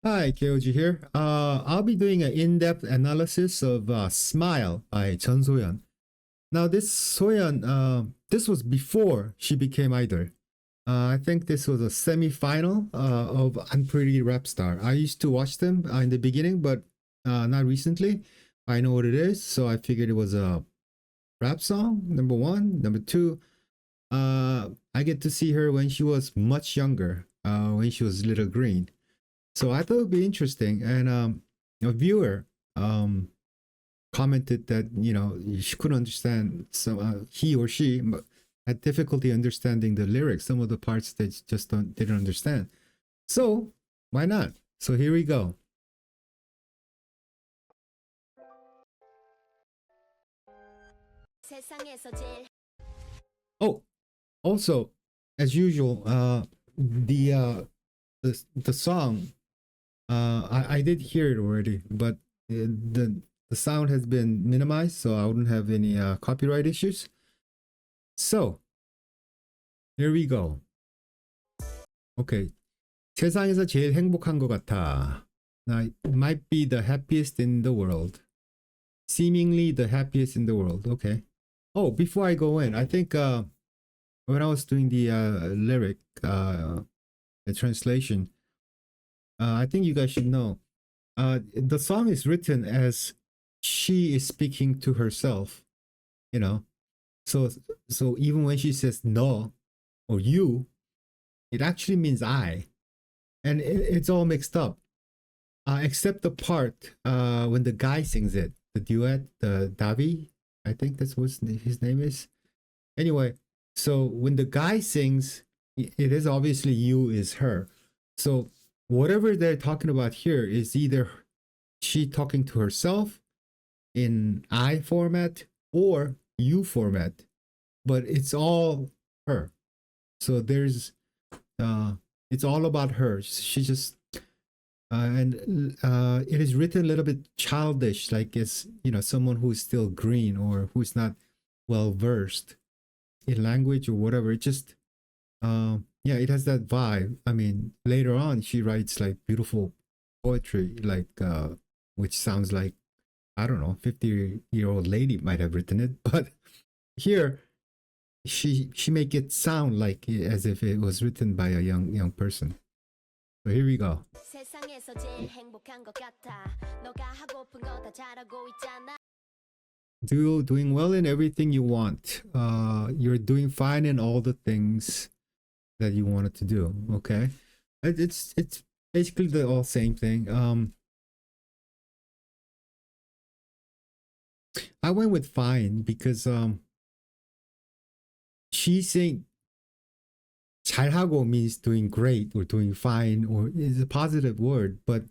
Hi, KOG here. I'll be doing an in-depth analysis of Smile by Jeon Soyeon. Now, this Soyeon, this was before she became idol. I think this was a semi-final of Unpretty Rapstar. I used to watch them in the beginning, but not recently. I know what it is, so I figured it was a rap song, number one. Number two, I get to see her when she was much younger, when she was Little Green. So I thought it would be interesting. And a viewer commented that, she couldn't understand some, he or she had difficulty understanding the lyrics, some of the parts that just didn't understand. So why not? So here we go. Oh, also, as usual, the song, I did hear it already, but the sound has been minimized, so I wouldn't have any copyright issues. So here we go. Okay, 세상에서 제일 행복한 것 같아. Now, it might be the happiest in the world. Seemingly the happiest in the world. Okay. Oh, before I go in, I think when I was doing the lyric, the translation, I think you guys should know. The song is written as she is speaking to herself, you know. So even when she says no or you, it actually means I, and it's all mixed up, except the part when the guy sings it, the duet, the DAVII, I think that's what his name is. Anyway, so when the guy sings, it is obviously you is her. So whatever they're talking about here is either she talking to herself in I format or you format, but it's all her. So there's it's all about her. She just and it is written a little bit childish, like it's someone who is still green or who's not well versed in language or whatever. It just yeah, it has that vibe. I mean, later on she writes like beautiful poetry, like which sounds like, I don't know, 50-year-old lady might have written it, but here she make it sound like as if it was written by a young person. So here we go. Doing well in everything you want. You're doing fine in all the things that you wanted to do. Okay, it's basically the all same thing. I went with fine because she's saying 잘하고 means doing great or doing fine, or is a positive word, but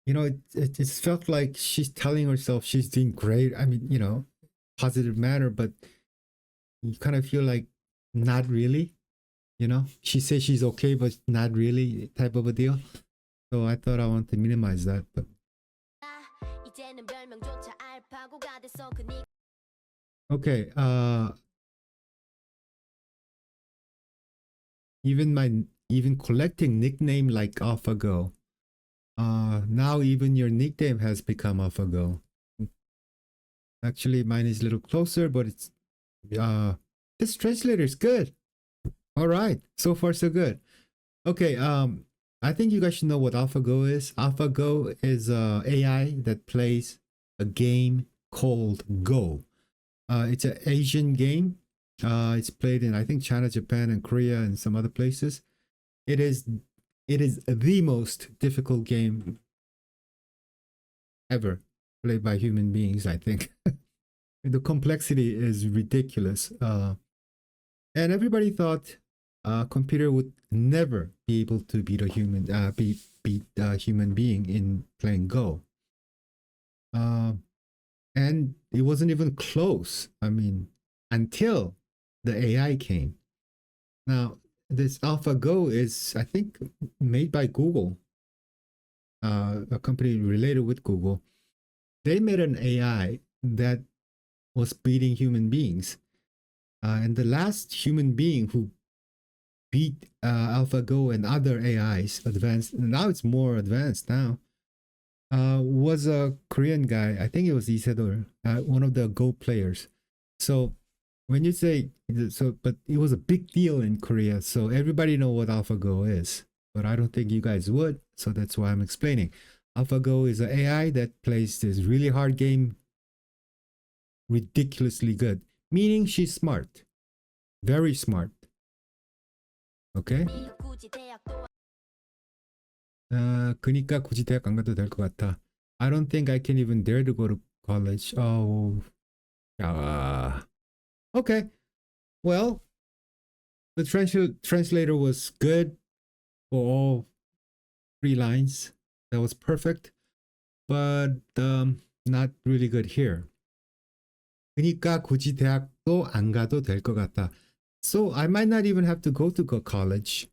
it felt like she's telling herself she's doing great. I mean, positive manner, but you kind of feel like not really. She says she's okay, but not really, type of a deal. So I thought I wanted to minimize that, but okay. Even collecting nickname like AlphaGo. Now even your nickname has become AlphaGo. Actually, mine is a little closer, but it's this translator is good. All right, so far so good. Okay, I think you guys should know what AlphaGo is. AlphaGo is AI that plays a game called Go. It's an Asian game. It's played in, I think, China, Japan, and Korea, and some other places. It is the most difficult game ever played by human beings, I think. The complexity is ridiculous. And everybody thought a computer would never be able to beat a human being in playing Go. And it wasn't even close. I mean, until the AI came. Now, this AlphaGo is, I think, made by Google, a company related with Google. They made an AI that was beating human beings. And the last human being who beat AlphaGo and other AIs advanced. Now it's more advanced now. Was a Korean guy. I think it was Isedor, one of the Go players. So when you say so, but it was a big deal in Korea. So everybody know what AlphaGo is, but I don't think you guys would. So that's why I'm explaining. AlphaGo is an AI that plays this really hard game ridiculously good, meaning she's smart, very smart. Okay. 그니까 굳이 대학 안 가도 될 것 같아. I don't think I can even dare to go to college. Oh, okay. Well, the translator was good for all 3 lines. That was perfect, but not really good here. 그니까 굳이 대학도 안 가도 될 것 같아. So I might not even have to go to college.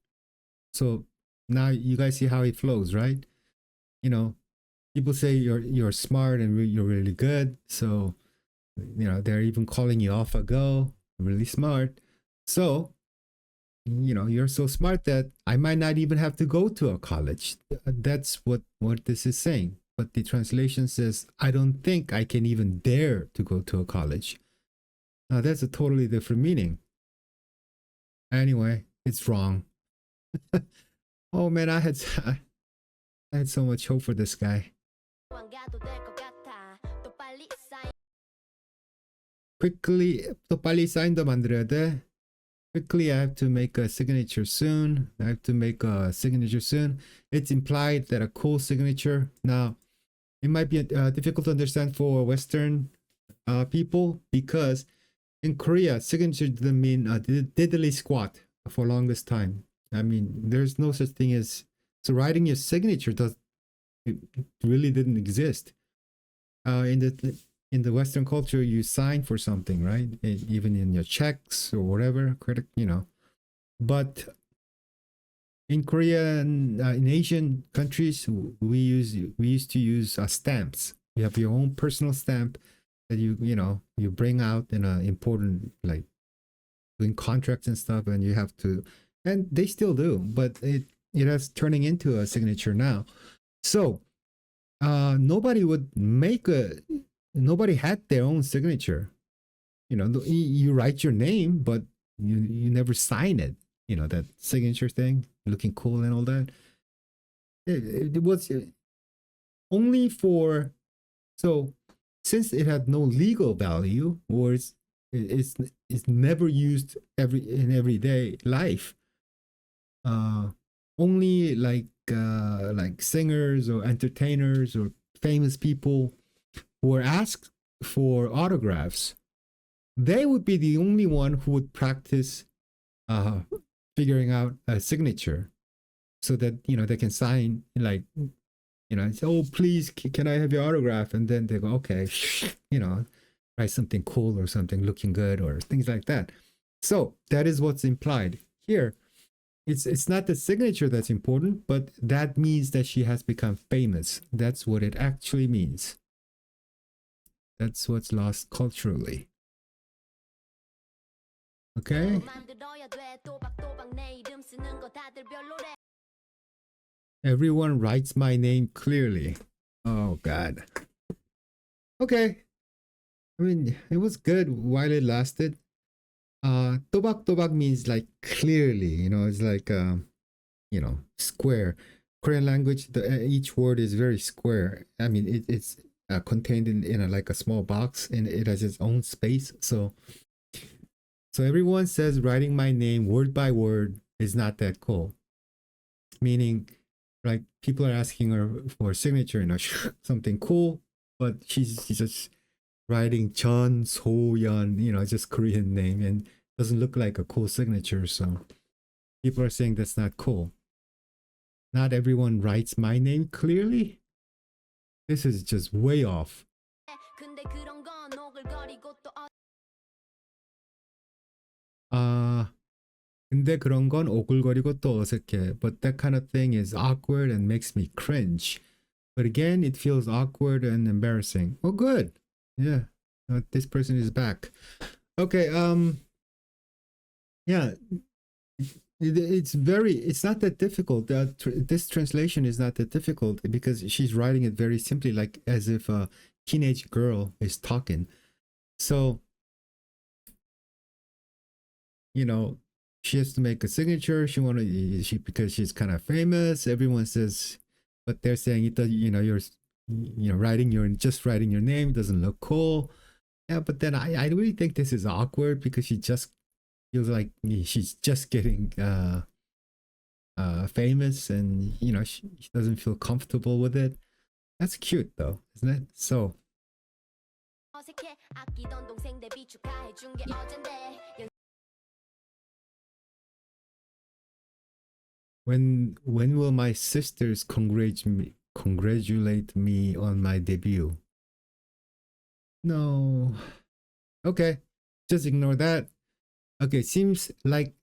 So now you guys see how it flows, right? You know, people say you're smart and you're really good. So, you know, they're even calling you AlphaGo, really smart. So, you know, you're so smart that I might not even have to go to a college. That's what this is saying. But the translation says, I don't think I can even dare to go to a college. Now that's a totally different meaning. Anyway, it's wrong. Oh man, I had so much hope for this guy. Quickly, 또 빨리 사인도 만들어야 돼. Quickly, I have to make a signature soon. It's implied that a cool signature. Now, it might be difficult to understand for Western people because in Korea, signature didn't mean diddly squat for longest time. I mean, there's no such thing as so writing your signature it really didn't exist. In the Western culture, you sign for something, right? Even in your checks or whatever, credit, you know. But in Korea and in Asian countries, we used to use stamps. You have your own personal stamp that you bring out in an important, like doing contracts and stuff, and you have to, and they still do, but it has turning into a signature now. So nobody had their own signature. You know, you write your name, but you never sign it. You know, that signature thing, looking cool and all that. It was only for, so since it had no legal value, or it's never used in everyday life. Only like singers or entertainers or famous people who were asked for autographs, they would be the only one who would practice figuring out a signature so that, you know, they can sign, like, you know, say, oh, please, can I have your autograph? And then they go, okay, you know, write something cool or something looking good or things like that. So that is what's implied here. It's not the signature that's important, but that means that she has become famous. That's what it actually means. That's what's lost culturally. Okay. Everyone writes my name clearly. Oh God. Okay. I mean, it was good while it lasted. Tobak means like clearly, you know, it's like you know, square. Korean language, each word is very square. I mean, it's contained in like a small box, and it has its own space. So everyone says writing my name word by word is not that cool. Meaning, like, people are asking her for a signature, you know, something cool, but she's just writing Jeon Soyeon, you know, just Korean name, and doesn't look like a cool signature. So people are saying that's not cool. Not everyone writes my name clearly. This is just way off. 근데 그런 건 오글거리고 또 어색해. But that kind of thing is awkward and makes me cringe. But again, it feels awkward and embarrassing. Oh, good. Yeah. This person is back. Okay. Yeah. It's not that difficult. This translation is not that difficult because she's writing it very simply, like as if a teenage girl is talking. So, you know, she has to make a signature. She because she's kind of famous. Everyone says, but they're saying it does, you're writing your name doesn't look cool. Yeah, but then I really think this is awkward because she just feels like she's just getting famous, and she doesn't feel comfortable with it. That's cute though, isn't it? So when will my sisters congratulate me on my debut? No. Okay, just ignore that. Okay, seems like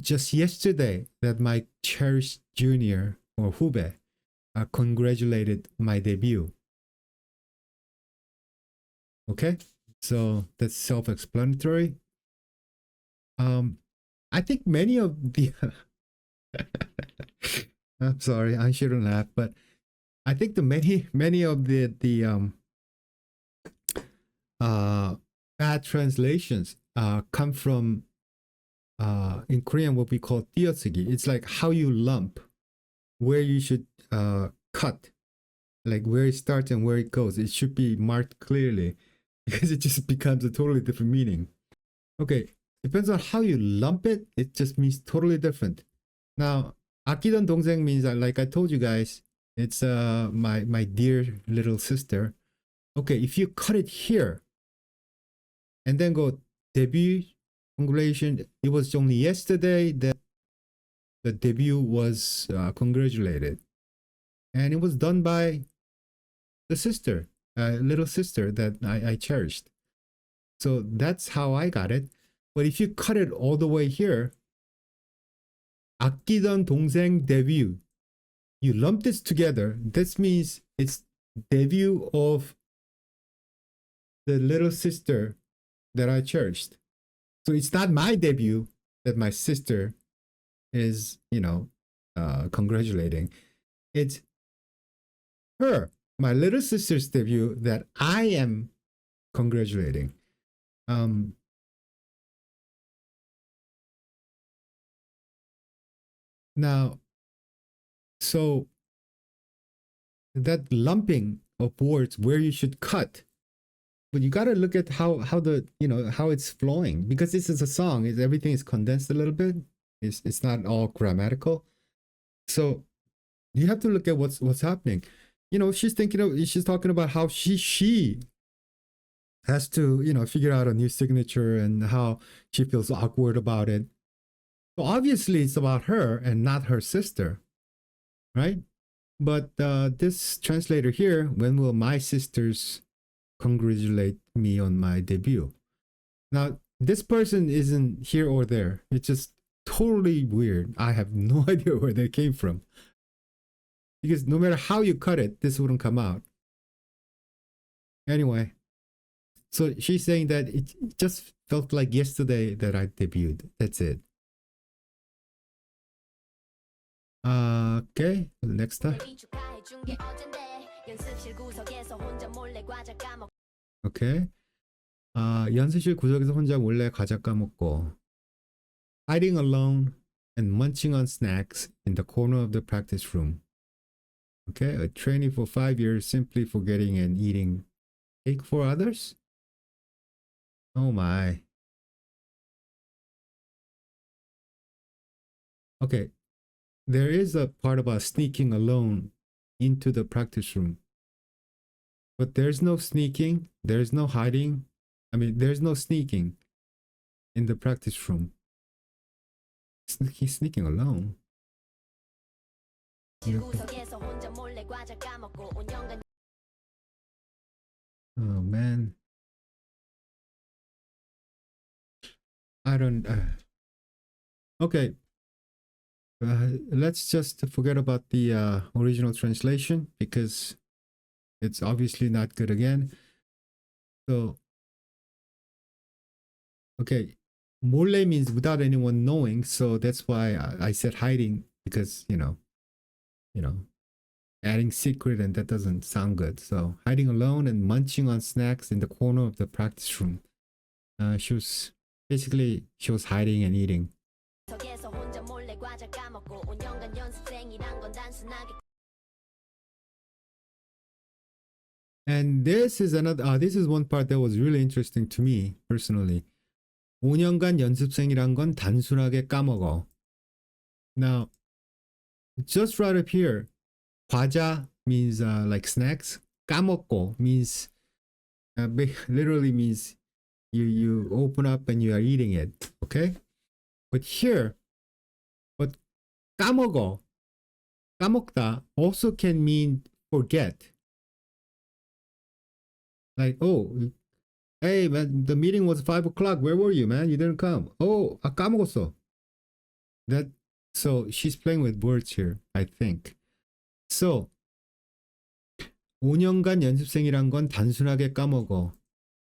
just yesterday that my cherished junior or Hube congratulated my debut. Okay, so that's self-explanatory. I think many of the I'm sorry, I shouldn't laugh, but I think the many of the bad translations come from in Korean what we call 띄어쓰기. It's like how you lump, where you should cut, like where it starts and where it goes. It should be marked clearly because it just becomes a totally different meaning. Okay, depends on how you lump it. It just means totally different. Now, 아끼던 동생 means like I told you guys, it's my dear little sister. Okay, if you cut it here and then go debut congratulations, it was only yesterday that the debut was congratulated, and it was done by the sister, little sister that I cherished. So that's how I got it. But if you cut it all the way here, 아끼던 동생 debut, you lump this together. This means it's debut of the little sister that I cherished. So it's not my debut that my sister is, congratulating. It's her, my little sister's debut that I am congratulating. Now, so that lumping of words where you should cut, but you got to look at how the how it's flowing, because this is a song. Everything is condensed a little bit. It's not all grammatical. So you have to look at what's happening. She's talking about how she has to figure out a new signature and how she feels awkward about it. So obviously it's about her and not her sister, right? But this translator here, when will my sisters congratulate me on my debut? Now, this person isn't here or there. It's just totally weird. I have no idea where they came from. Because no matter how you cut it, this wouldn't come out. Anyway, so she's saying that it just felt like yesterday that I debuted. That's it. Okay, next time. Okay. 연습실 구석에서 혼자 몰래 과자 까먹고. Hiding alone and munching on snacks in the corner of the practice room. Okay, a trainee for 5 years simply forgetting and eating cake for others? Oh my. Okay, there is a part about sneaking alone into the practice room. But there's no sneaking, there's no hiding. I mean, there's no sneaking in the practice room. He's sneaking alone. Oh man. I don't. Okay. Let's just forget about the original translation because it's obviously not good again. So, okay. 몰래 means without anyone knowing, so that's why I said hiding, because you know, adding secret, and that doesn't sound good. So hiding alone and munching on snacks in the corner of the practice room. She was basically she was hiding and eating. And this is another. This is one part that was really interesting to me personally. 5년간 연습생이란 건 단순하게 까먹어. Now, just right up here, 과자 means like snacks. 까먹고 means literally means you open up and you are eating it. Okay, but here, but 까먹어, 까먹다 also can mean forget. Like, oh, hey man, the meeting was 5 o'clock. Where were you, man? You didn't come. Oh, 까먹었어. That, so she's playing with words here, I think. So 5년간 연습생이란 건 단순하게 까먹어.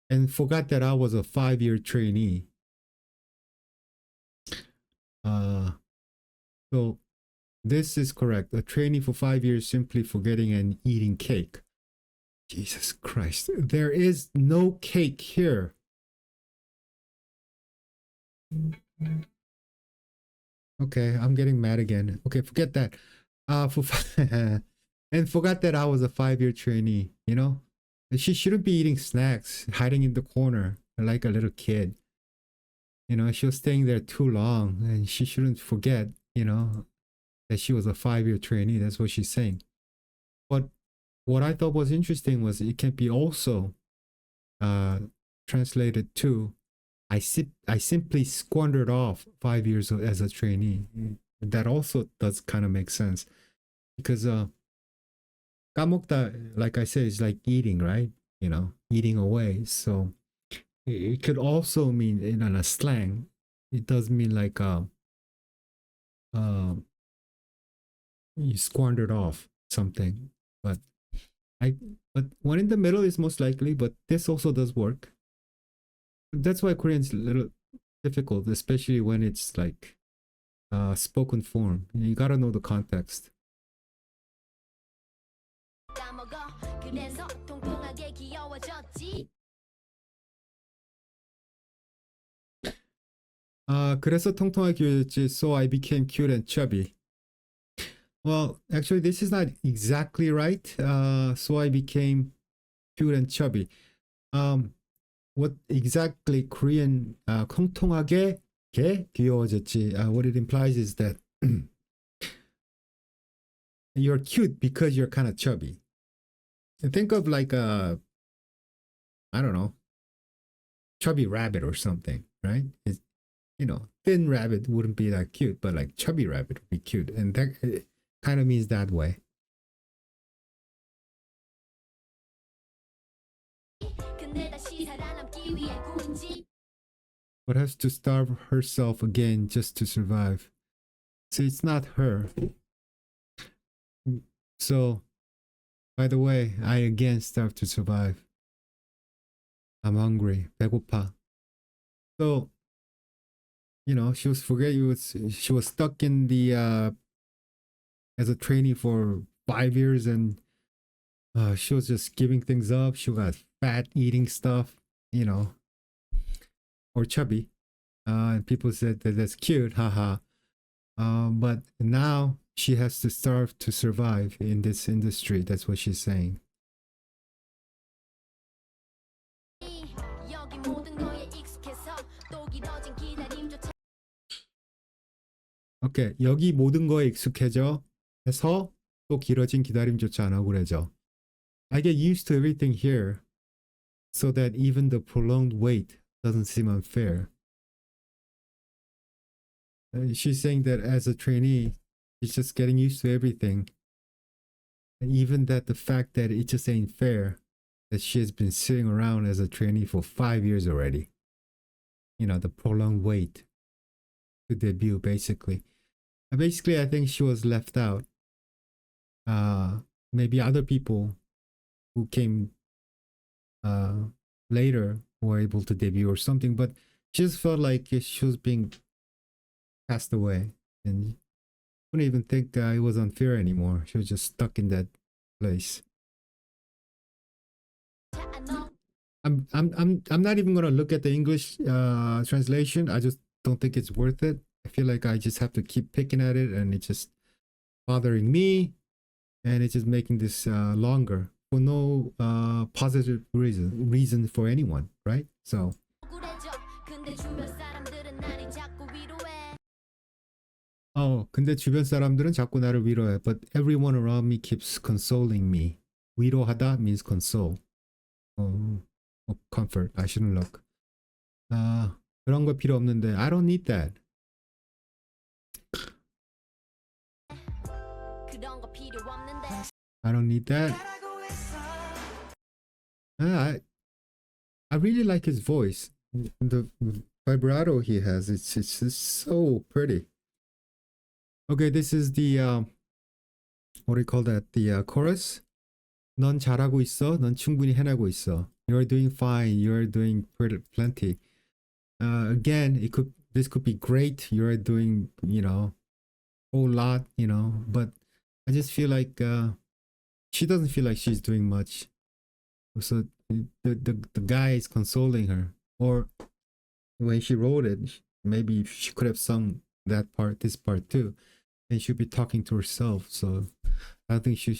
And forgot that I was a 5-year trainee. So this is correct. A trainee for 5 years simply forgetting and eating cake. Jesus Christ. There is no cake here. Okay, I'm getting mad again. Okay, forget that. And forgot that I was a 5-year trainee, She shouldn't be eating snacks, hiding in the corner like a little kid. She was staying there too long, and she shouldn't forget, that she was a 5-year trainee. That's what she's saying. But what I thought was interesting was it can be also translated to, I simply squandered off 5 years as a trainee. That also does kind of make sense, because 까먹다, like I said, is like eating, right? Eating away. So it could also mean, in a slang, it does mean like you squandered off something. But one in the middle is most likely, but this also does work. That's why Korean's a little difficult, especially when it's like spoken form. You gotta know the context. 그래서 통통하게 귀여워졌지. So I became cute and chubby. Well, actually, this is not exactly right. So I became cute and chubby. What exactly Korean 통통하게 귀여워졌지? What it implies is that you're cute because you're kind of chubby. And think of like I don't know, chubby rabbit or something, right? It's, thin rabbit wouldn't be that cute, but like chubby rabbit would be cute, and that kind of means that way. But has to starve herself again just to survive. So it's not her. So, by the way, I again starve to survive. I'm hungry. 배고파. So, she was stuck in the as a trainee for 5 years, and she was just giving things up. She got fat eating stuff, or chubby. And people said that that's cute, haha. But now she has to starve to survive in this industry. That's what she's saying. 오케이, 여기 모든 거에 익숙해져 해서 또 길어진 기다림조차 안 억울해져. I get used to everything here, so that even the prolonged wait doesn't seem unfair. She's saying that as a trainee, she's just getting used to everything. And even that the fact that it just ain't fair that she has been sitting around as a trainee for 5 years already. The prolonged wait to debut, basically. Basically, I think she was left out. Maybe other people who came later were able to debut or something, but she just felt like she was being passed away, and couldn't even think it was unfair anymore. She was just stuck in that place. I'm not even gonna look at the English translation. I just don't think it's worth it. I feel like I just have to keep picking at it, and it's just bothering me, and it's just making this longer for no positive reason for anyone, right? So 근데 주변 사람들은 자꾸 나를 위로해. But everyone around me keeps consoling me. 위로하다 means console. Comfort. I shouldn't look. 그런 거 필요 없는데. I don't need that. I don't need that. I really like his voice. The vibrato he has. It's just so pretty. Okay, this is the what do you call that? The chorus. 넌 잘하고 있어. 넌 충분히 해내고 있어. You're doing fine. You're doing plenty. Again, this could be great. You're doing, a whole lot, but I just feel like she doesn't feel like she's doing much. So the guy is consoling her. Or when she wrote it, maybe she could have sung this part too. And she'd be talking to herself. So I don't think she,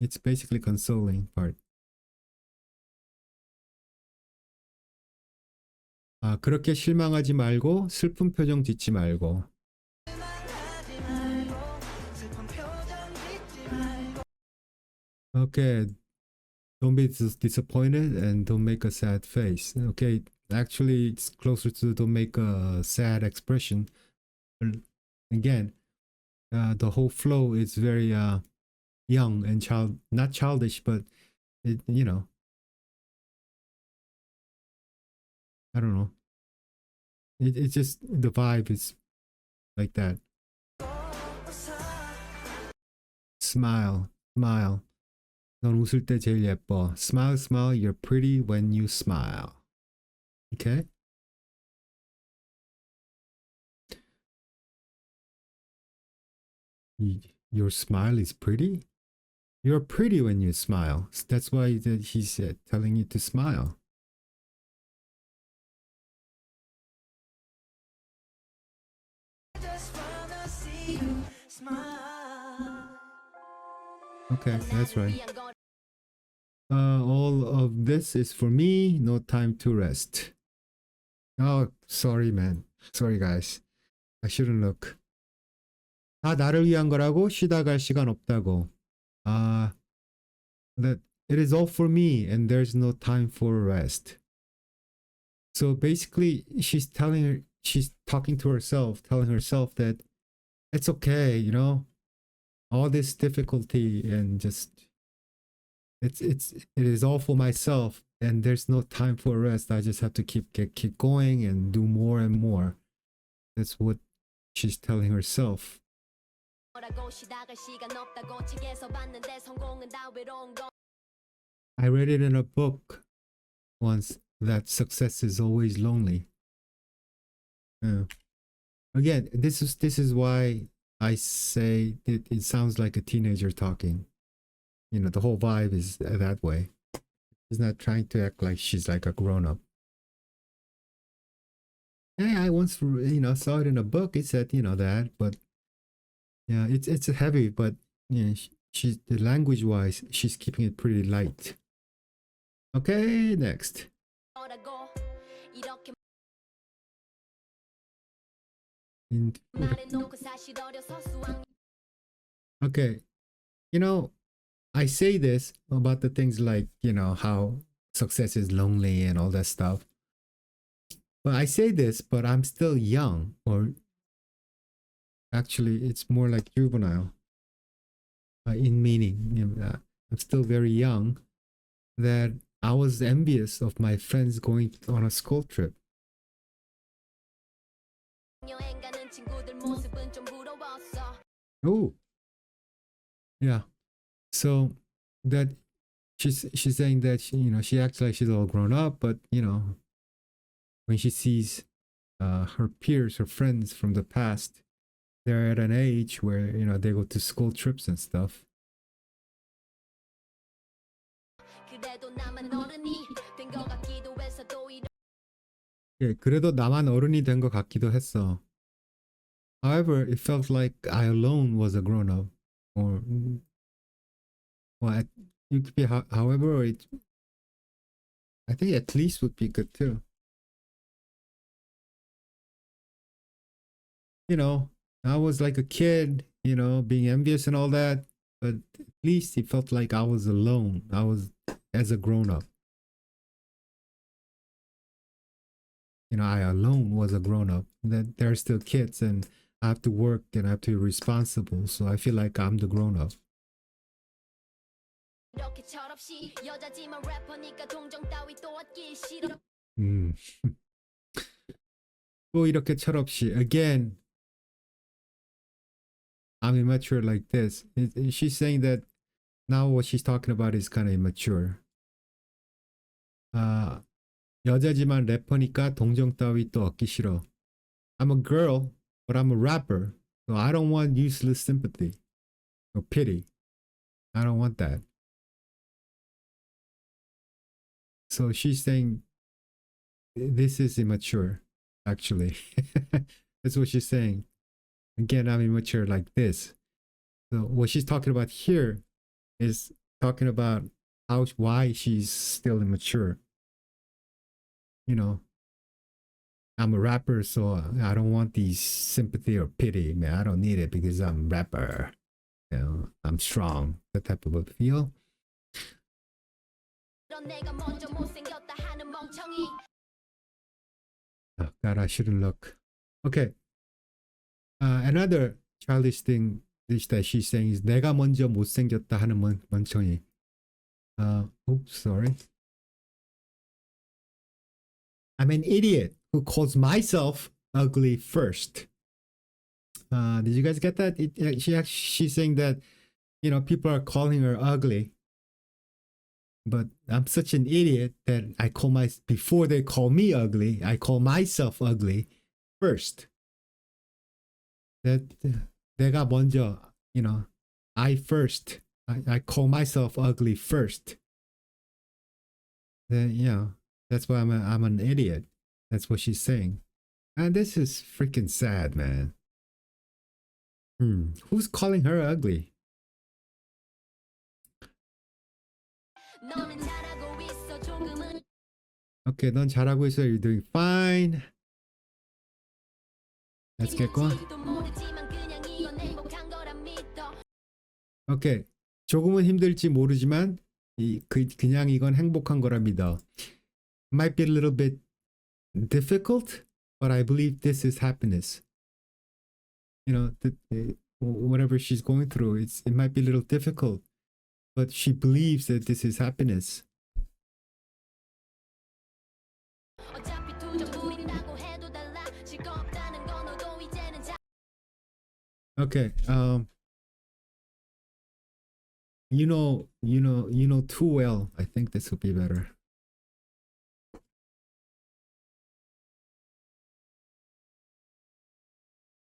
it's basically consoling part. 그렇게 실망하지 말고 슬픈 표정 짓지 말고. Okay, don't be disappointed and don't make a sad face. Okay, actually it's closer to don't make a sad expression. But again, the whole flow is very young and not childish, but it, I don't know. It's just the vibe is like that. Smile, smile. 넌 웃을 때 제일 예뻐. Smile, smile. You're pretty when you smile. Okay. Your smile is pretty? You're pretty when you smile. That's why he's telling you to smile. Okay, that's right. All of this is for me. No time to rest. Oh, sorry, man. Sorry, guys. I shouldn't look. 다 나를 위한 거라고 쉬다 갈 시간 없다고. That it is all for me and there's no time for rest. So basically, she's talking to herself, telling herself that it's okay, all this difficulty and just it is all for myself and there's no time for rest. I just have to keep going and do more and more. That's what she's telling herself. I read it in a book once that success is always lonely. Again, this is why I say it sounds like a teenager talking. The whole vibe is that way. She's not trying to act like she's like a grown-up. Hey, I once saw it in a book. It said that, but yeah, it's heavy, but she's the language wise, she's keeping it pretty light. Okay, next. Okay, I say this about the things like how success is lonely and all that stuff, but I say this, but I'm still young, or actually it's more like juvenile in meaning. I'm still very young, that I was envious of my friends going on a school trip. Oh, yeah. So that she's saying that she acts like she's all grown up, but when she sees her peers, her friends from the past, they're at an age where, you know, they go to school trips and stuff. 예, 그래도 나만 어른이 된 것 같기도 했어. However, it felt like I alone was a grown-up. Or, well, it could be however, I think at least would be good too. You know, I was like a kid, you know, being envious and all that, but at least it felt like I was alone. I was as a grown-up. You know, I alone was a grown-up. That they're still kids and I have to work and I have to be responsible. So I feel like I'm the grown-up. 또 이렇게 철없이 again. I'm immature like this. She's saying that now what she's talking about is kind of immature. 여자지만 래퍼니까 동정 따위 또 얻기 싫어. I'm a girl, but I'm a rapper, so I don't want useless sympathy or pity. I don't want that. So she's saying this is immature, actually. That's what she's saying. Again, I'm immature like this. So what she's talking about here is talking about why she's still immature. You know, I'm a rapper, so I don't want these sympathy or pity. Man, I don't need it because I'm a rapper. You know, I'm strong. That type of a feel. Oh God, I shouldn't look. Okay. Another childish thing that she's saying is 내가 먼저 못생겼다 하는 멍청이. Oops, sorry. I'm an idiot who calls myself ugly first. Did you guys get that? She's saying that, you know, people are calling her ugly, but I'm such an idiot that before they call me ugly, I call myself ugly first. That 내가 먼저, you know, I first. I call myself ugly first. Then, you know, that's why I'm an idiot. That's what she's saying. And this is freaking sad, man. Who's calling her ugly? Okay, 넌 잘하고 있어. You're doing fine. Let's get going. Okay. 조금은 힘들지 모르지만 그냥 이건 행복한 거라 믿어. Might be a little bit difficult, but I believe this is happiness. You know, whatever she's going through, it might be a little difficult, but she believes that this is happiness. Okay. You know too well. I think this will be better.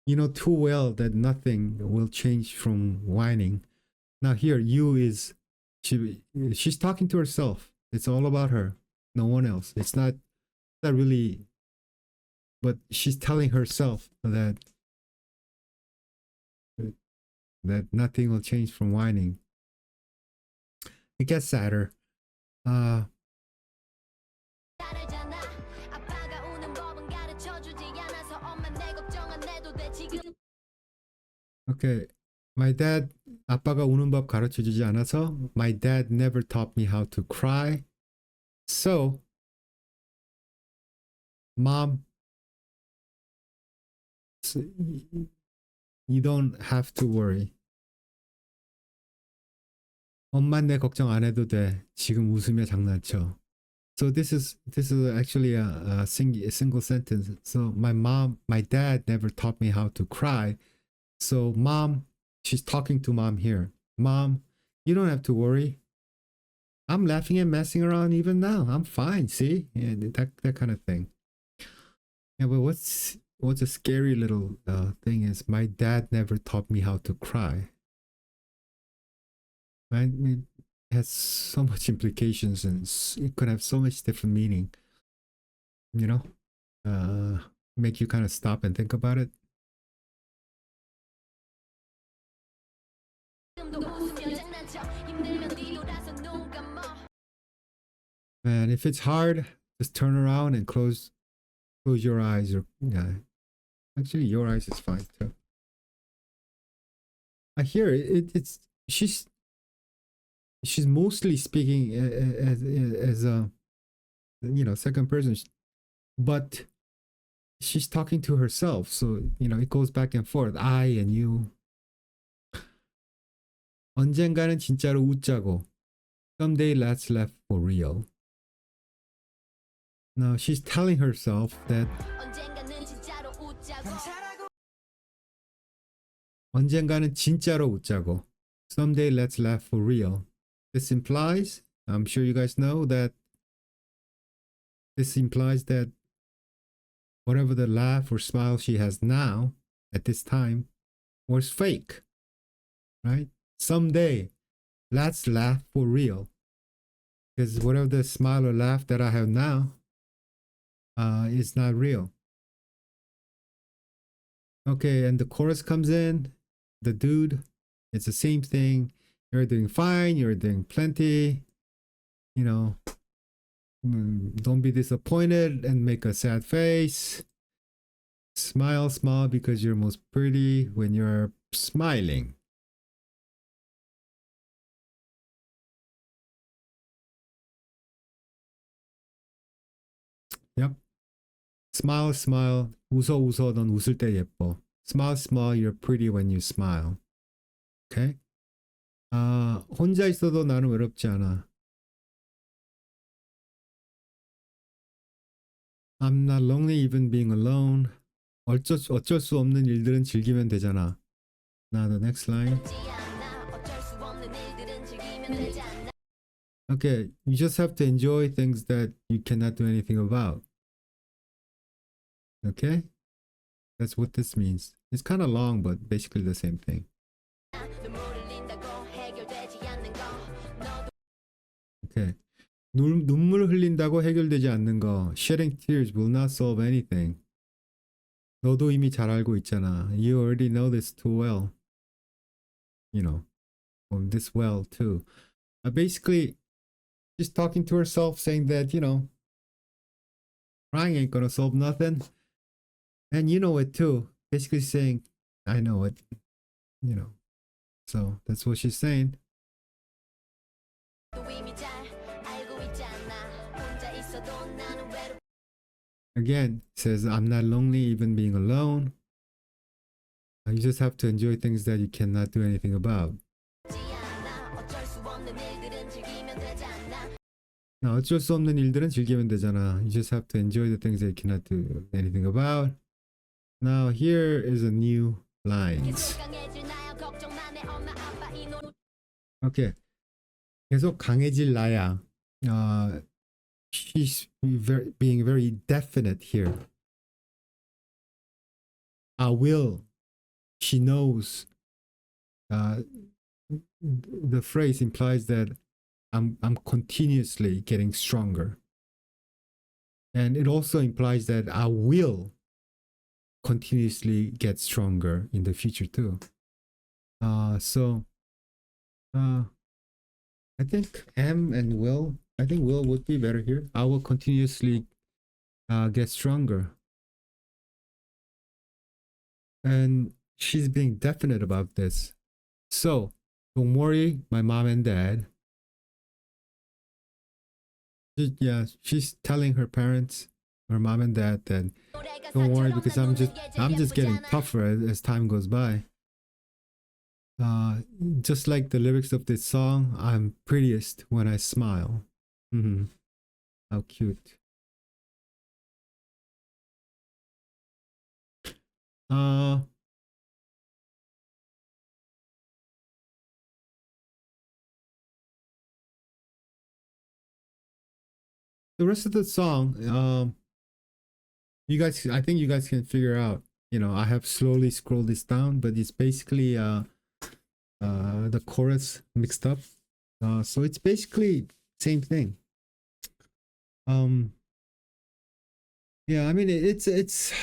You know too well that nothing will change from whining. Now here, she's talking to herself. It's all about her, no one else. It's not really, but she's telling herself that nothing will change from whining. It gets sadder. Okay. My dad, 아빠가 우는 법 가르쳐주지 않아서 my dad never taught me how to cry. So, Mom, you don't have to worry. 엄마 내 걱정 안 해도 돼. 지금 웃으며 장난쳐. So this is actually a single sentence. So my dad never taught me how to cry. So Mom, she's talking to Mom here. Mom, you don't have to worry. I'm laughing and messing around even now. I'm fine. See, yeah, that kind of thing. Yeah, but what's a scary little thing is my dad never taught me how to cry. Right? It has so much implications and it could have so much different meaning. You know, make you kind of stop and think about it. And if it's hard, just turn around and close your eyes. Or yeah, actually, your eyes is fine too. I hear it. It's she's mostly speaking as a second person, but she's talking to herself. So it goes back and forth. I and you. 언젠가는 진짜로 웃자고. Someday let's laugh for real. Now she's telling herself that 언젠가는 진짜로 웃자고. Someday let's laugh for real. This implies, I'm sure you guys know that this implies that whatever the laugh or smile she has now at this time was fake. Right? Someday let's laugh for real. Because whatever the smile or laugh that I have now is not real. Okay, and the chorus comes in. The dude, it's the same thing. You're doing fine. You're doing plenty. Don't be disappointed and make a sad face. Smile, smile because you're most pretty when you're smiling. Yep. Smile, smile. 웃어, 웃어. 넌 웃을 때 예뻐. Smile, smile. You're pretty when you smile. Okay? 혼자 있어도 나는 외롭지 않아. I'm not lonely even being alone. 어쩔 수 없는 일들은 즐기면 되잖아. Now the next line. Okay, you just have to enjoy things that you cannot do anything about. Okay? That's what this means. It's kind of long, but basically the same thing. Okay. 눈물 흘린다고 해결되지 않는 거. Shedding tears will not solve anything. 너도 이미 잘 알고 있잖아. You already know this too well. This well too. Basically, she's talking to herself saying that, crying ain't gonna solve nothing. And you know it too. Basically saying, I know it. So that's what she's saying. Again, says, I'm not lonely even being alone. You just have to enjoy things that you cannot do anything about. Now, 어쩔 수 없는 일들은 즐기면 되잖아. You just have to enjoy the things that you cannot do anything about. Now, here is a new lines. Okay. 계속 강해질 나야. She's being very definite here. I will. She knows. The phrase implies that I'm continuously getting stronger. And it also implies that I will continuously get stronger in the future too. So I think am and will. I think will would be better here. I will continuously get stronger. And she's being definite about this. So don't worry, my mom and dad. She's telling her parents, her mom and dad, that don't worry because I'm just getting tougher as time goes by. Just like the lyrics of this song, I'm prettiest when I smile. How cute. The rest of the song, you guys, I think you guys can figure out. You know, I have slowly scrolled this down, but it's basically the chorus mixed up. So it's basically same thing. Yeah, I mean it's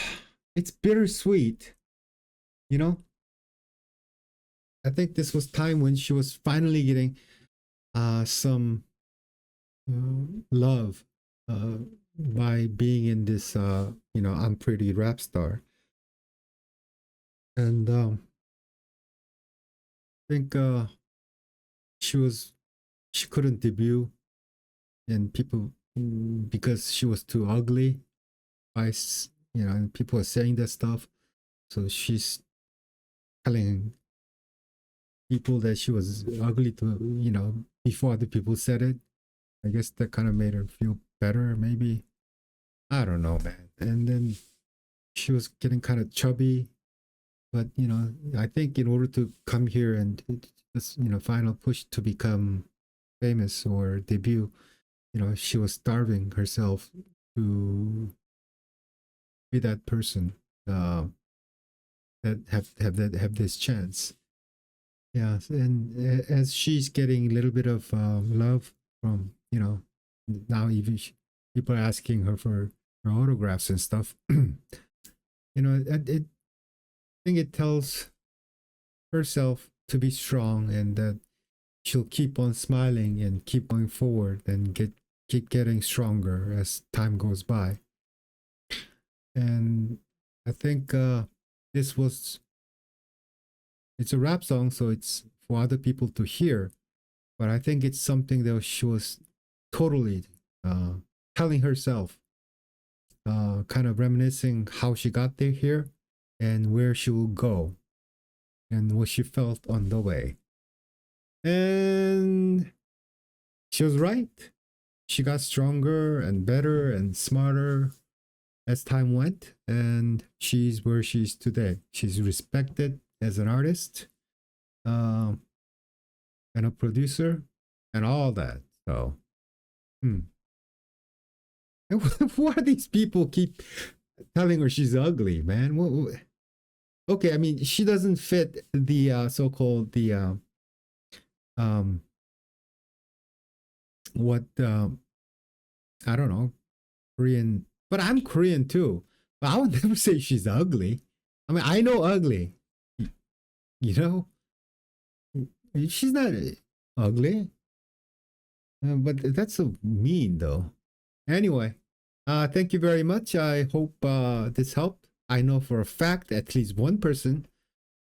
bittersweet, you know. I think this was time when she was finally getting some love by being in this you know, Unpretty Rapstar. And I think she couldn't debut, and people, because she was too ugly. You know, and people are saying that stuff, so she's telling people that she was ugly to, you know, before other people said it. I guess that kind of made her feel better, maybe. I don't know, man. And then she was getting kind of chubby, but you know, I think in order to come here and just, you know, final push to become famous or debut, you know, she was starving herself to be that person that have this chance. Yeah, and as she's getting a little bit of love from, you know, now even people are asking her for her autographs and stuff. You know, I think it tells herself to be strong, and that she'll keep on smiling and keep going forward and keep getting stronger as time goes by. And I think it's a rap song, so it's for other people to hear, but I think it's something that she was totally telling herself, kind of reminiscing how she got there here and where she will go and what she felt on the way. And she was right. She got stronger and better and smarter as time went, and she's where she's today. She's respected as an artist, and a producer, and all that. So, why do these people keep telling her she's ugly, man? Okay, I mean, she doesn't fit the so-called what I don't know, Korean, but I'm Korean too. But I would never say she's ugly. I mean, I know ugly. You know, she's not ugly, but that's so mean though. Anyway, thank you very much. I hope this helped. I know for a fact at least one person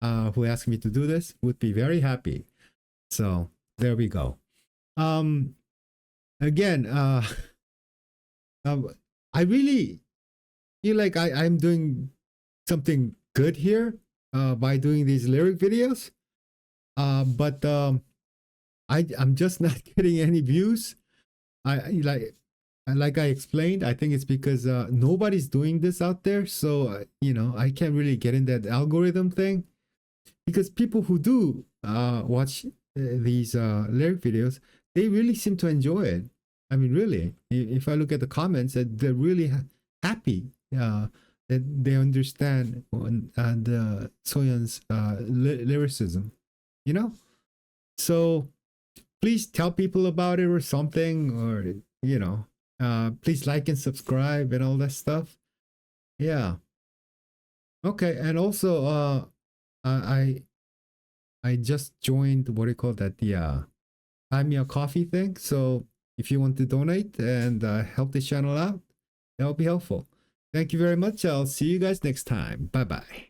who asked me to do this would be very happy. So there we go. Again, I really feel like I'm doing something good here by doing these lyric videos. But I'm just not getting any views. I like I explained, I think it's because nobody's doing this out there. So you know, I can't really get in that algorithm thing, because people who do watch these lyric videos, they really seem to enjoy it. I mean, really, if I look at the comments, they're really happy that they understand the Soyeon's lyricism, you know. So please tell people about it or something, or you know, please like and subscribe and all that stuff. Yeah. Okay, and also I just joined, what do you call that, the buy me a coffee thing. So if you want to donate and help this channel out, that would be helpful. Thank you very much. I'll see you guys next time. Bye bye.